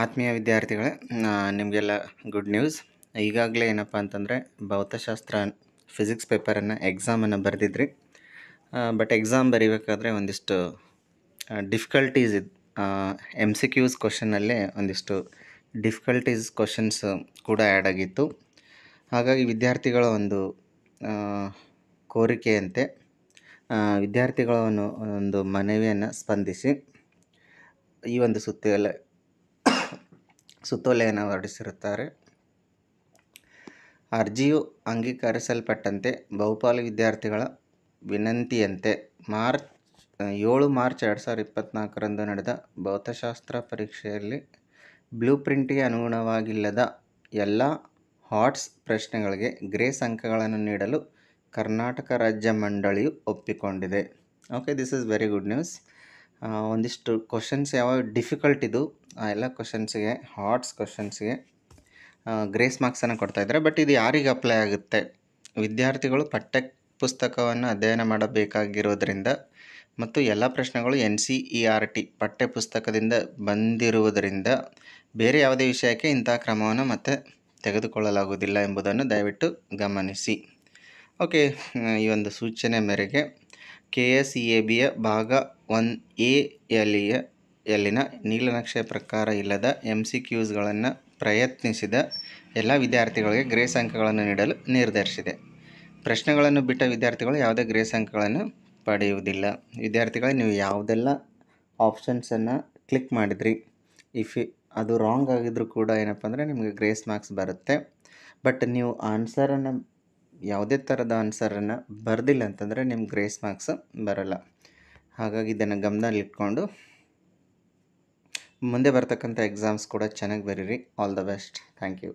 ಆತ್ಮೀಯ ವಿದ್ಯಾರ್ಥಿಗಳೇ, ನಿಮಗೆಲ್ಲ ಗುಡ್ ನ್ಯೂಸ್. ಈಗಾಗಲೇ ಏನಪ್ಪ ಅಂತಂದರೆ ಭೌತಶಾಸ್ತ್ರ ಫಿಸಿಕ್ಸ್ ಪೇಪರನ್ನು ಎಕ್ಸಾಮನ್ನು ಬರೆದಿದ್ರಿ. ಬಟ್ ಎಕ್ಸಾಮ್ ಬರೀಬೇಕಾದ್ರೆ ಒಂದಿಷ್ಟು ಡಿಫಿಕಲ್ಟೀಸ್ ಎಮ್ ಸಿ ಕ್ಯೂಸ್ ಕ್ವಶನ್ನಲ್ಲೇ ಒಂದಿಷ್ಟು ಡಿಫಿಕಲ್ಟೀಸ್ ಕ್ವಶನ್ಸ್ ಕೂಡ ಆ್ಯಡ್ ಆಗಿತ್ತು. ಹಾಗಾಗಿ ವಿದ್ಯಾರ್ಥಿಗಳ ಒಂದು ಕೋರಿಕೆಯಂತೆ ವಿದ್ಯಾರ್ಥಿಗಳ ಒಂದು ಮನವಿಯನ್ನು ಸ್ಪಂದಿಸಿ ಈ ಒಂದು ಸುತ್ತೋಲೆಯನ್ನು ಹೊರಡಿಸಿರುತ್ತಾರೆ. ಅರ್ಜಿಯು ಅಂಗೀಕರಿಸಲ್ಪಟ್ಟಂತೆ ಬಹುಪಾಲು ವಿದ್ಯಾರ್ಥಿಗಳ ವಿನಂತಿಯಂತೆ 7 ಮಾರ್ಚ್ 2024ರಂದು ನಡೆದ ಭೌತಶಾಸ್ತ್ರ ಪರೀಕ್ಷೆಯಲ್ಲಿ ಬ್ಲೂ ಪ್ರಿಂಟ್ಗೆ ಅನುಗುಣವಾಗಿಲ್ಲದ ಎಲ್ಲ ಹಾಟ್ಸ್ ಪ್ರಶ್ನೆಗಳಿಗೆ ಗ್ರೇಸ್ ಅಂಕಗಳನ್ನು ನೀಡಲು ಕರ್ನಾಟಕ ರಾಜ್ಯ ಮಂಡಳಿಯು ಒಪ್ಪಿಕೊಂಡಿದೆ. Okay, this is very good news. ಒಂದಿಷ್ಟು ಕ್ವಶನ್ಸ್ ಯಾವಾಗ ಡಿಫಿಕಲ್ಟ್ ಇದು, ಆ ಎಲ್ಲ ಕ್ವಶನ್ಸಿಗೆ, ಹಾಟ್ಸ್ ಕ್ವಶನ್ಸ್ಗೆ ಗ್ರೇಸ್ ಮಾರ್ಕ್ಸನ್ನು ಕೊಡ್ತಾಯಿದ್ದಾರೆ. ಬಟ್ ಇದು ಯಾರಿಗೆ ಅಪ್ಲೈ ಆಗುತ್ತೆ? ವಿದ್ಯಾರ್ಥಿಗಳು ಪಠ್ಯ ಪುಸ್ತಕವನ್ನು ಅಧ್ಯಯನ ಮಾಡಬೇಕಾಗಿರೋದ್ರಿಂದ ಮತ್ತು ಎಲ್ಲ ಪ್ರಶ್ನೆಗಳು NCERT ಪಠ್ಯ ಪುಸ್ತಕದಿಂದ ಬಂದಿರುವುದರಿಂದ ಬೇರೆ ಯಾವುದೇ ವಿಷಯಕ್ಕೆ ಇಂಥ ಕ್ರಮವನ್ನು ಮತ್ತೆ ತೆಗೆದುಕೊಳ್ಳಲಾಗುವುದಿಲ್ಲ ಎಂಬುದನ್ನು ದಯವಿಟ್ಟು ಗಮನಿಸಿ. ಓಕೆ, ಈ ಒಂದು ಸೂಚನೆ ಮೇರೆಗೆ KSEABಯ ಭಾಗ 1A ಯಲ್ಲಿನ ನೀಲನಕ್ಷೆ ಪ್ರಕಾರ ಇಲ್ಲದ MCQsಗಳನ್ನು ಪ್ರಯತ್ನಿಸಿದ ಎಲ್ಲ ವಿದ್ಯಾರ್ಥಿಗಳಿಗೆ ಗ್ರೇಸ್ ಅಂಕಗಳನ್ನು ನೀಡಲು ನಿರ್ಧರಿಸಿದೆ. ಪ್ರಶ್ನೆಗಳನ್ನು ಬಿಟ್ಟ ವಿದ್ಯಾರ್ಥಿಗಳು ಯಾವುದೇ ಗ್ರೇಸ್ ಅಂಕಗಳನ್ನು ಪಡೆಯುವುದಿಲ್ಲ. ವಿದ್ಯಾರ್ಥಿಗಳೇ, ನೀವು ಯಾವುದೆಲ್ಲ ಆಪ್ಷನ್ಸನ್ನು ಕ್ಲಿಕ್ ಮಾಡಿದ್ರಿ, ಅದು ರಾಂಗ್ ಆಗಿದ್ರೂ ಕೂಡ ಏನಪ್ಪ ಅಂದರೆ ನಿಮಗೆ ಗ್ರೇಸ್ ಮಾರ್ಕ್ಸ್ ಬರುತ್ತೆ. ಬಟ್ ನೀವು ಆನ್ಸರನ್ನು ಯಾವುದೇ ಥರದ ಆನ್ಸರನ್ನು ಬರೆದಿಲ್ಲ ಅಂತಂದರೆ ನಿಮ್ಗೆ ಗ್ರೇಸ್ ಮಾರ್ಕ್ಸ್ ಬರೋಲ್ಲ. ಹಾಗಾಗಿ ಇದನ್ನು ಗಮನದಲ್ಲಿಟ್ಕೊಂಡು ಮುಂದೆ ಬರ್ತಕ್ಕಂಥ ಎಕ್ಸಾಮ್ಸ್ ಕೂಡ ಚೆನ್ನಾಗಿ ಬರೀರಿ. All the best. Thank you.